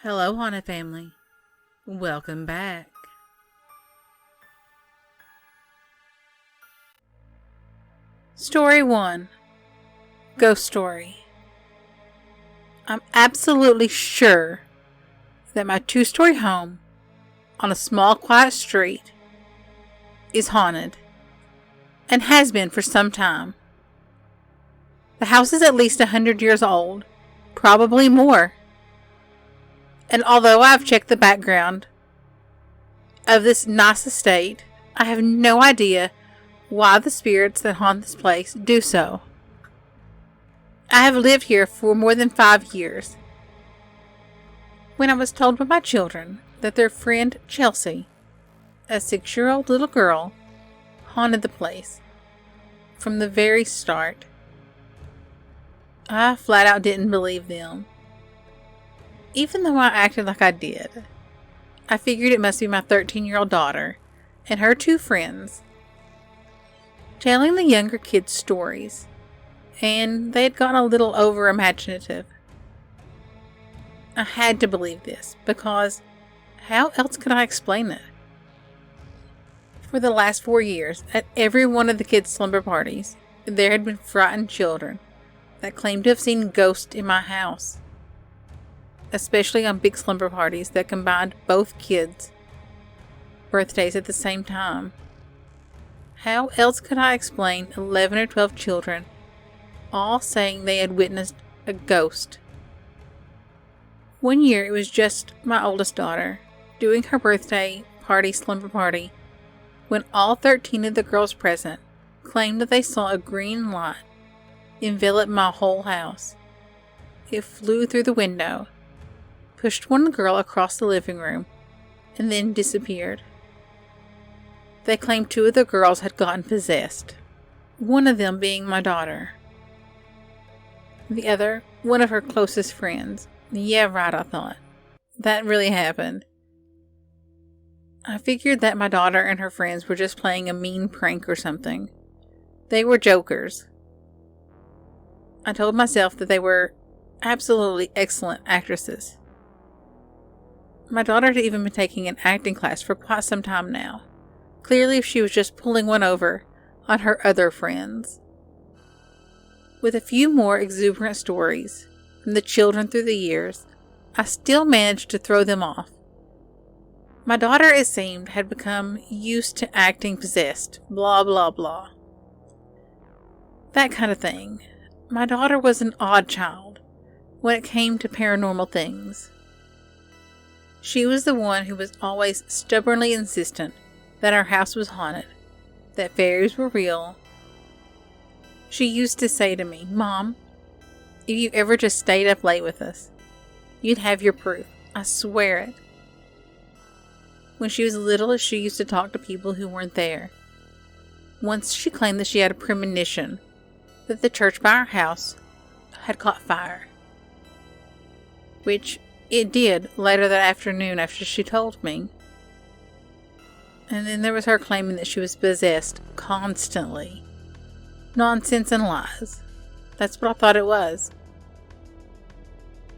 Hello, Haunted Family. Welcome back. Story 1. Ghost Story. I'm absolutely sure that my two-story home on a small, quiet street is haunted and has been for some time. The house is at least 100 years old, probably more. And although I've checked the background of this nice estate, I have no idea why the spirits that haunt this place do so. I have lived here for more than 5 years. When I was told by my children that their friend Chelsea, a 6-year-old little girl, haunted the place from the very start, I flat out didn't believe them. Even though I acted like I did, I figured it must be my 13-year-old daughter and her 2 friends telling the younger kids stories, and they had gotten a little over imaginative. I had to believe this, because how else could I explain it? For the last 4 years, at every one of the kids' slumber parties, there had been frightened children that claimed to have seen ghosts in my house, especially on big slumber parties that combined both kids' birthdays at the same time. How else could I explain 11 or 12 children all saying they had witnessed a ghost? One year it was just my oldest daughter doing her birthday party slumber party when all 13 of the girls present claimed that they saw a green light envelop my whole house. It flew through the window, pushed one girl across the living room, and then disappeared. They claimed 2 of the girls had gotten possessed, one of them being my daughter. The other, one of her closest friends. Yeah, right, I thought. That really happened. I figured that my daughter and her friends were just playing a mean prank or something. They were jokers. I told myself that they were absolutely excellent actresses. My daughter had even been taking an acting class for quite some time now. Clearly, she was just pulling one over on her other friends. With a few more exuberant stories from the children through the years, I still managed to throw them off. My daughter, it seemed, had become used to acting possessed, blah blah blah. That kind of thing. My daughter was an odd child when it came to paranormal things. She was the one who was always stubbornly insistent that our house was haunted, that fairies were real. She used to say to me, "Mom, if you ever just stayed up late with us, you'd have your proof. I swear it." When she was little, she used to talk to people who weren't there. Once she claimed that she had a premonition that the church by our house had caught fire, which it did later that afternoon after she told me. And then there was her claiming that she was possessed constantly. Nonsense and lies. That's what I thought it was.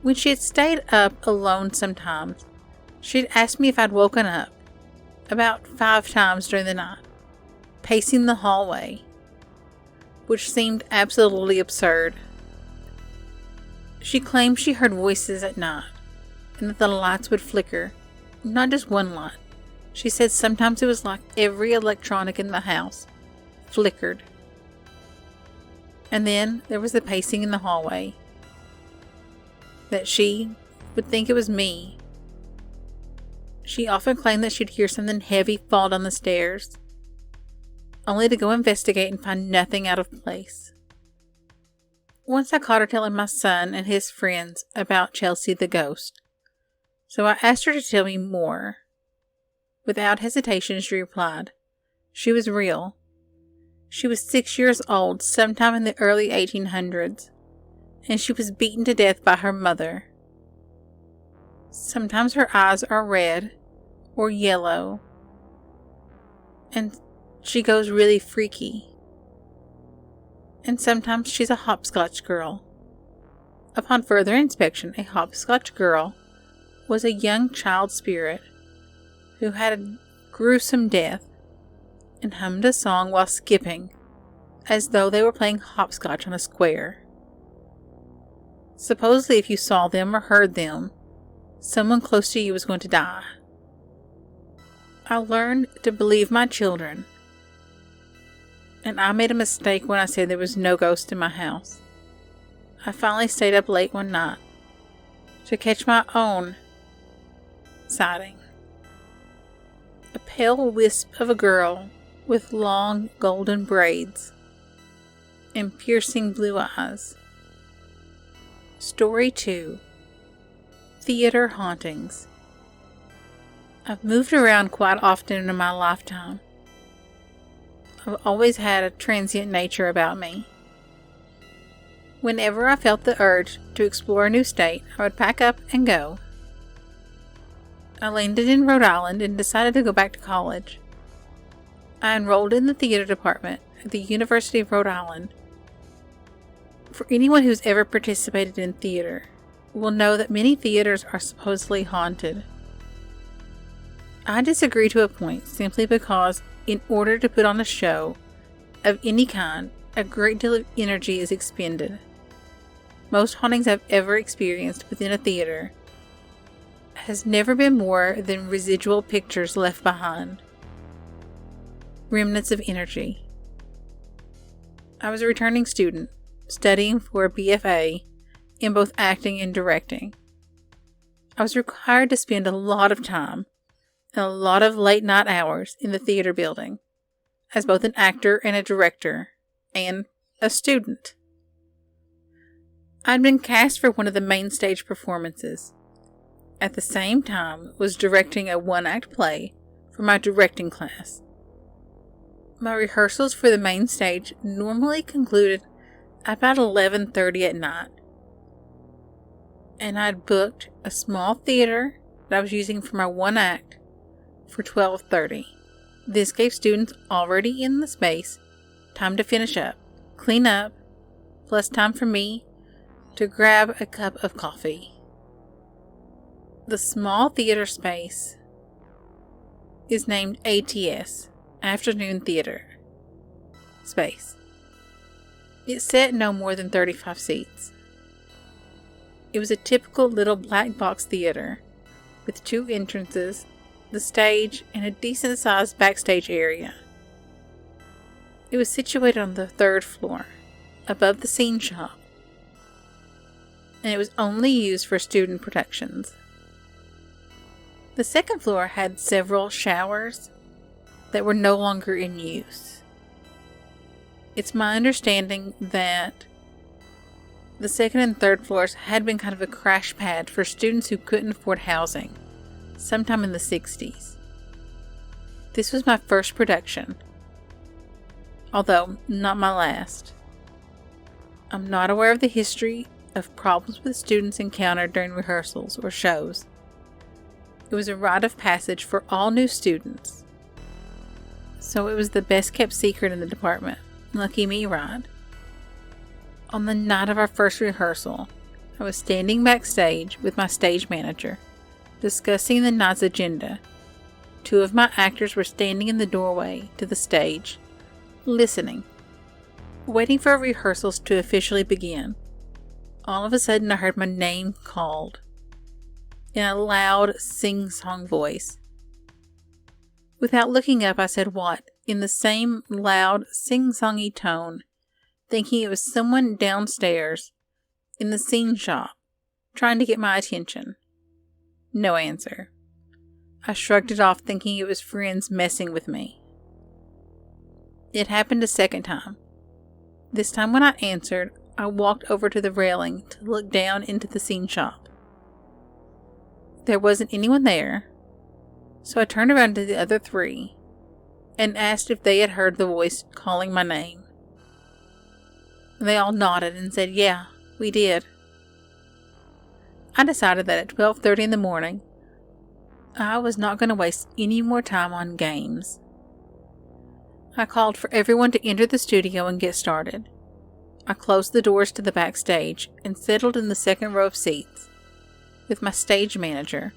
When she had stayed up alone sometimes, she'd ask me if I'd woken up about 5 times during the night, pacing the hallway, which seemed absolutely absurd. She claimed she heard voices at night, and that the lights would flicker, not just one light. She said sometimes it was like every electronic in the house flickered. And then there was the pacing in the hallway, that she would think it was me. She often claimed that she'd hear something heavy fall down the stairs, only to go investigate and find nothing out of place. Once I caught her telling my son and his friends about Chelsea the ghost, so I asked her to tell me more. Without hesitation, she replied, she was real. She was 6 years old sometime in the early 1800s, and she was beaten to death by her mother. Sometimes her eyes are red or yellow, and she goes really freaky. And sometimes she's a hopscotch girl. Upon further inspection, a hopscotch girl was a young child spirit who had a gruesome death and hummed a song while skipping, as though they were playing hopscotch on a square. Supposedly, if you saw them or heard them, someone close to you was going to die. I learned to believe my children, and I made a mistake when I said there was no ghost in my house. I finally stayed up late one night to catch my own sighting. A pale wisp of a girl with long golden braids and piercing blue eyes. Story 2. Theater Hauntings. I've moved around quite often in my lifetime. I've always had a transient nature about me. Whenever I felt the urge to explore a new state, I would pack up and go. I landed in Rhode Island and decided to go back to college. I enrolled in the theater department at the University of Rhode Island. For anyone who's ever participated in theater, will know that many theaters are supposedly haunted. I disagree to a point simply because, in order to put on a show of any kind, a great deal of energy is expended. Most hauntings I've ever experienced within a theater has never been more than residual pictures left behind. Remnants of energy. I was a returning student, studying for a BFA in both acting and directing. I was required to spend a lot of time and a lot of late night hours in the theater building as both an actor and a director and a student. I'd been cast for one of the main stage performances. At the same time, was directing a one-act play for my directing class. My rehearsals for the main stage normally concluded about 11:30 at night. And I'd booked a small theater that I was using for my one act for 12:30. This gave students already in the space time to finish up, clean up, plus time for me to grab a cup of coffee. The small theater space is named ATS, Afternoon Theater Space. It sat no more than 35 seats. It was a typical little black box theater with 2 entrances, the stage, and a decent-sized backstage area. It was situated on the 3rd floor, above the scene shop, and it was only used for student productions. The 2nd floor had several showers that were no longer in use. It's my understanding that the 2nd and 3rd floors had been kind of a crash pad for students who couldn't afford housing, sometime in the 60s. This was my first production, although not my last. I'm not aware of the history of problems with students encountered during rehearsals or shows. It was a rite of passage for all new students, so it was the best kept secret in the department. Lucky me, right? On the night of our first rehearsal, I was standing backstage with my stage manager, discussing the night's agenda. 2 of my actors were standing in the doorway to the stage, listening, waiting for rehearsals to officially begin. All of a sudden, I heard my name called in a loud, sing-song voice. Without looking up, I said "what?" in the same loud, sing-songy tone, thinking it was someone downstairs in the scene shop trying to get my attention. No answer. I shrugged it off, thinking it was friends messing with me. It happened a second time. This time when I answered, I walked over to the railing to look down into the scene shop. There wasn't anyone there, so I turned around to the other 3 and asked if they had heard the voice calling my name. They all nodded and said, "Yeah, we did." I decided that at 12:30 in the morning, I was not going to waste any more time on games. I called for everyone to enter the studio and get started. I closed the doors to the backstage and settled in the 2nd row of seats with my stage manager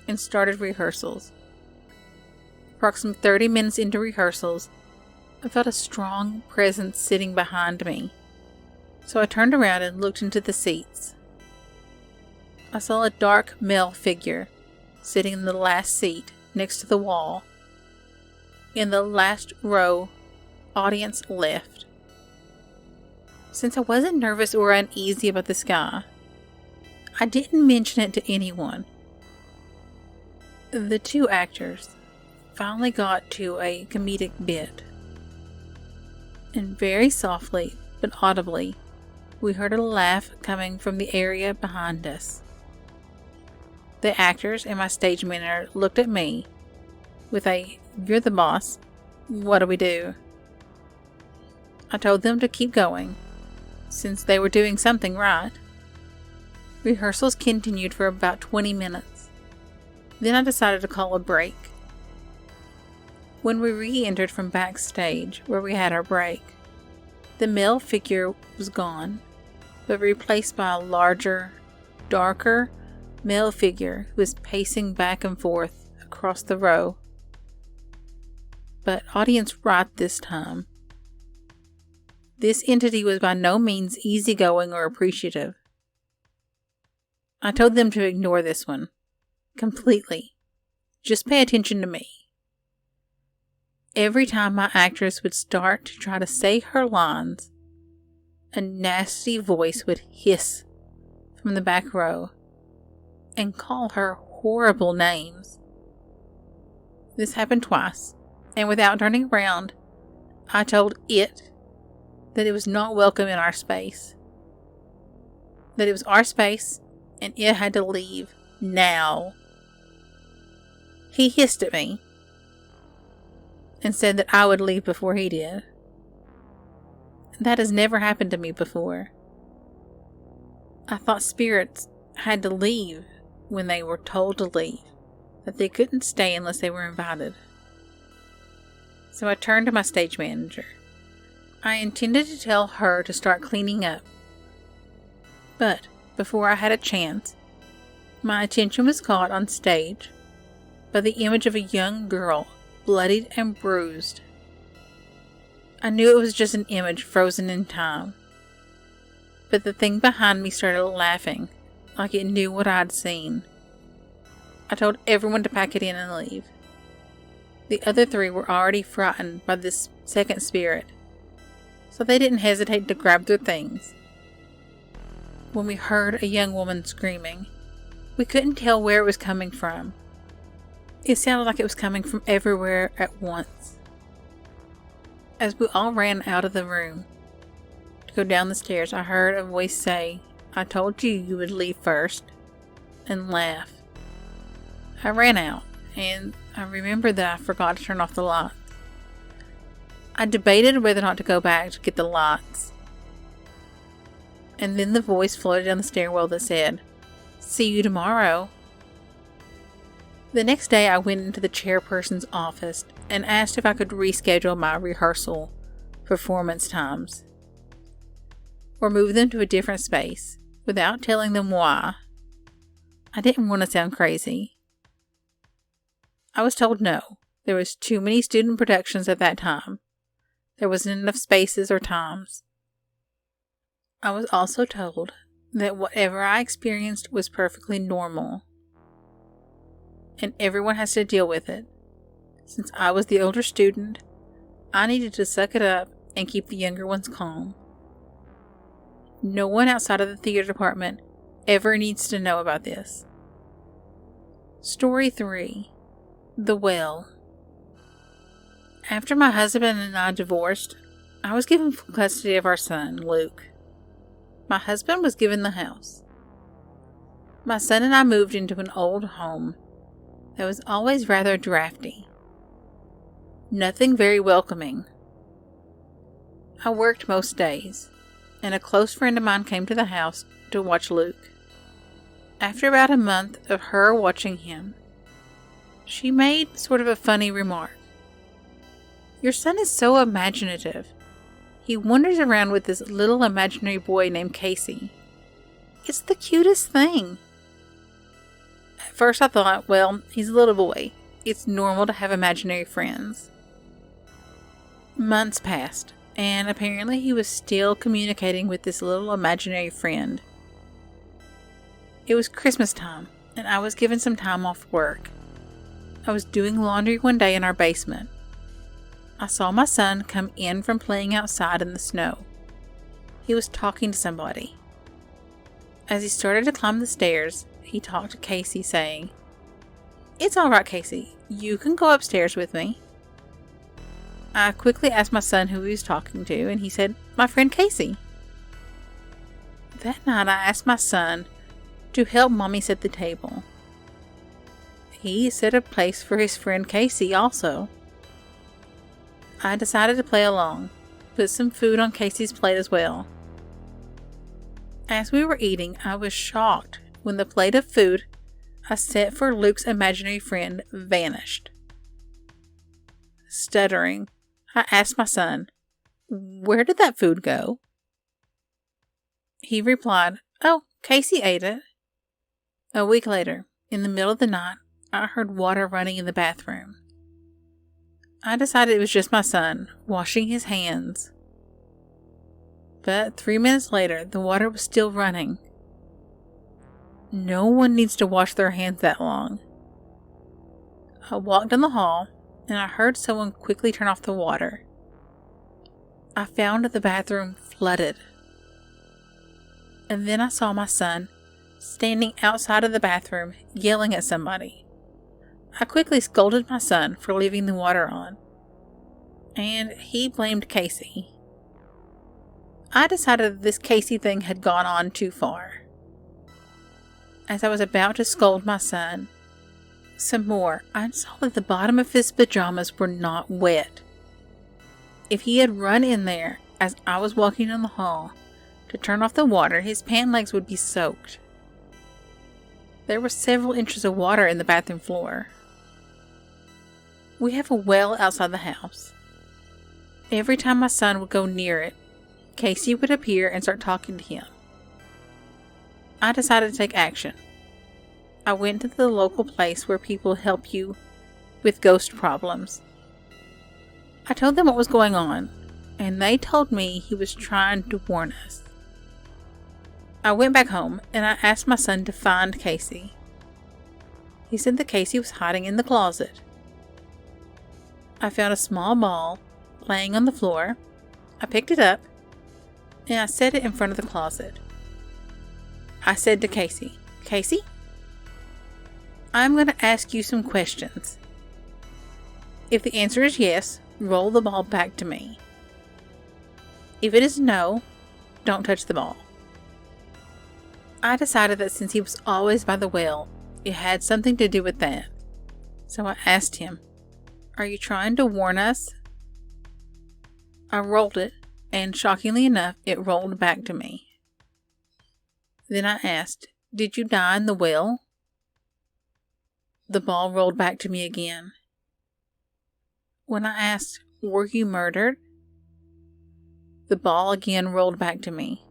and started rehearsals. Approximately 30 minutes into rehearsals, I felt a strong presence sitting behind me. So I turned around and looked into the seats. I saw a dark male figure sitting in the last seat next to the wall. In the last row, audience left. Since I wasn't nervous or uneasy about this guy, I didn't mention it to anyone. The two actors finally got to a comedic bit, and very softly but audibly, we heard a laugh coming from the area behind us. The actors and my stage manager looked at me with a, "You're the boss, what do we do?" I told them to keep going, since they were doing something right. Rehearsals continued for about 20 minutes. Then I decided to call a break. When we re-entered from backstage, where we had our break, the male figure was gone, but replaced by a larger, darker male figure who was pacing back and forth across the row. But audience right this time. This entity was by no means easygoing or appreciative. I told them to ignore this one completely. Just pay attention to me. Every time my actress would start to try to say her lines, a nasty voice would hiss from the back row and call her horrible names. This happened twice, and without turning around, I told it that it was not welcome in our space. That it was our space, and it had to leave now. He hissed at me and said that I would leave before he did. That has never happened to me before. I thought spirits had to leave when they were told to leave, that they couldn't stay unless they were invited. So I turned to my stage manager. I intended to tell her to start cleaning up, but before I had a chance, my attention was caught on stage by the image of a young girl, bloodied and bruised. I knew it was just an image frozen in time, but the thing behind me started laughing like it knew what I'd seen. I told everyone to pack it in and leave. The other three were already frightened by this second spirit, so they didn't hesitate to grab their things. When we heard a young woman screaming, we couldn't tell where it was coming from. It sounded like it was coming from everywhere at once. As we all ran out of the room to go down the stairs, I heard a voice say, "I told you you would leave first," and laugh. I ran out, and I remembered that I forgot to turn off the lights. I debated whether or not to go back to get the lights. And then the voice floated down the stairwell that said, "See you tomorrow." The next day I went into the chairperson's office and asked if I could reschedule my rehearsal performance times, or move them to a different space, without telling them why. I didn't want to sound crazy. I was told no, there was too many student productions at that time. There wasn't enough spaces or times. I was also told that whatever I experienced was perfectly normal, and everyone has to deal with it. Since I was the older student, I needed to suck it up and keep the younger ones calm. No one outside of the theater department ever needs to know about this. Story 3. The Well. After my husband and I divorced, I was given full custody of our son, Luke. My husband was given the house. My son and I moved into an old home that was always rather drafty. Nothing very welcoming. I worked most days, and a close friend of mine came to the house to watch Luke. After about a month of her watching him, she made sort of a funny remark. "Your son is so imaginative. He wanders around with this little imaginary boy named Casey. It's the cutest thing." At first I thought, well, he's a little boy. It's normal to have imaginary friends. Months passed, and apparently he was still communicating with this little imaginary friend. It was Christmas time, and I was given some time off work. I was doing laundry one day in our basement. I saw my son come in from playing outside in the snow. He was talking to somebody. As he started to climb the stairs, he talked to Casey, saying, "It's all right, Casey. You can go upstairs with me." I quickly asked my son who he was talking to, and he said, "My friend Casey." That night, I asked my son to help Mommy set the table. He set a place for his friend Casey also. I decided to play along, put some food on Casey's plate as well. As we were eating, I was shocked when the plate of food I set for Luke's imaginary friend vanished. Stuttering, I asked my son, "Where did that food go?" He replied, "Oh, Casey ate it." A week later, in the middle of the night, I heard water running in the bathroom. I decided it was just my son washing his hands. But 3 minutes later, the water was still running. No one needs to wash their hands that long. I walked down the hall, and I heard someone quickly turn off the water. I found the bathroom flooded. And then I saw my son standing outside of the bathroom, yelling at somebody. I quickly scolded my son for leaving the water on, and he blamed Casey. I decided that this Casey thing had gone on too far. As I was about to scold my son some more, I saw that the bottom of his pajamas were not wet. If he had run in there as I was walking down the hall to turn off the water, his pant legs would be soaked. There were several inches of water in the bathroom floor. We have a well outside the house. Every time my son would go near it, Casey would appear and start talking to him. I decided to take action. I went to the local place where people help you with ghost problems. I told them what was going on, and they told me he was trying to warn us. I went back home, and I asked my son to find Casey. He said that Casey was hiding in the closet. I found a small ball laying on the floor. I picked it up, and I set it in front of the closet. I said to Casey, "Casey, I'm going to ask you some questions. If the answer is yes, roll the ball back to me. If it is no, don't touch the ball." I decided that since he was always by the well, it had something to do with that. So I asked him, "Are you trying to warn us?" I rolled it, and shockingly enough, it rolled back to me. Then I asked, "Did you die in the well?" The ball rolled back to me again. When I asked, "Were you murdered?" the ball again rolled back to me.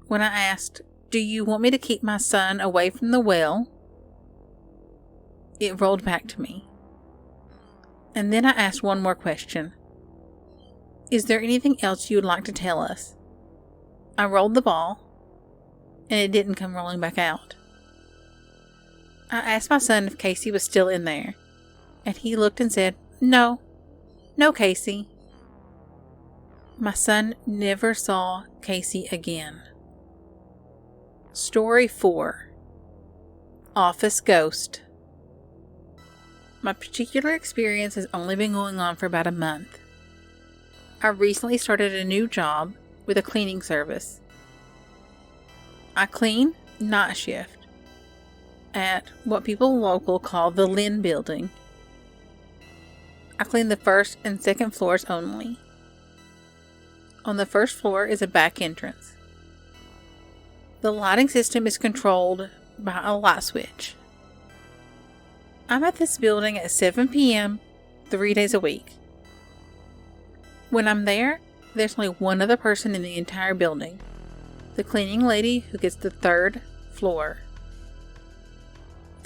When I asked, "Do you want me to keep my son away from the well?" it rolled back to me. And then I asked one more question. "Is there anything else you would like to tell us?" I rolled the ball, and it didn't come rolling back out. I asked my son if Casey was still in there, and he looked and said, "No, no Casey." My son never saw Casey again. Story 4. Office Ghost. My particular experience has only been going on for about a month. I recently started a new job with a cleaning service. I clean night shift at what people local call the Lynn Building. I clean the first and second floors only. On the first floor is a back entrance. The lighting system is controlled by a light switch. I'm at this building at 7 p.m. 3 days a week. When I'm there, there's only one other person in the entire building, the cleaning lady who gets the third floor.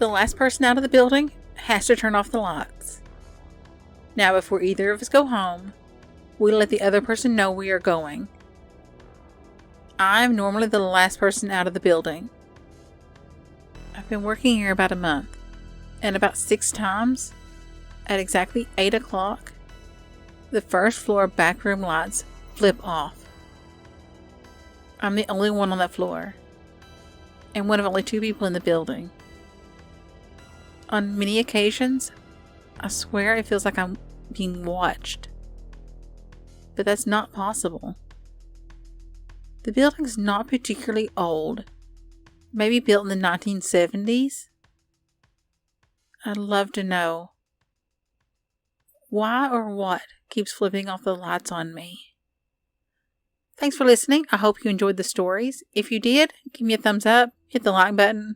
The last person out of the building has to turn off the lights. Now, before either of us go home, we let the other person know we are going. I'm normally the last person out of the building. I've been working here about a month, and about 6 times, at exactly 8 o'clock, the first floor backroom lights flip off. I'm the only one on that floor, and one of only 2 people in the building. On many occasions, I swear it feels like I'm being watched. But that's not possible. The building's not particularly old. Maybe built in the 1970s. I'd love to know why or what keeps flipping off the lights on me. Thanks for listening. I hope you enjoyed the stories. If you did, give me a thumbs up, hit the like button,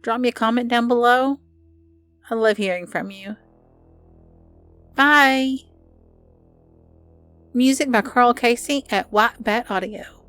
drop me a comment down below. I love hearing from you. Bye! Music by Carl Casey at White Bat Audio.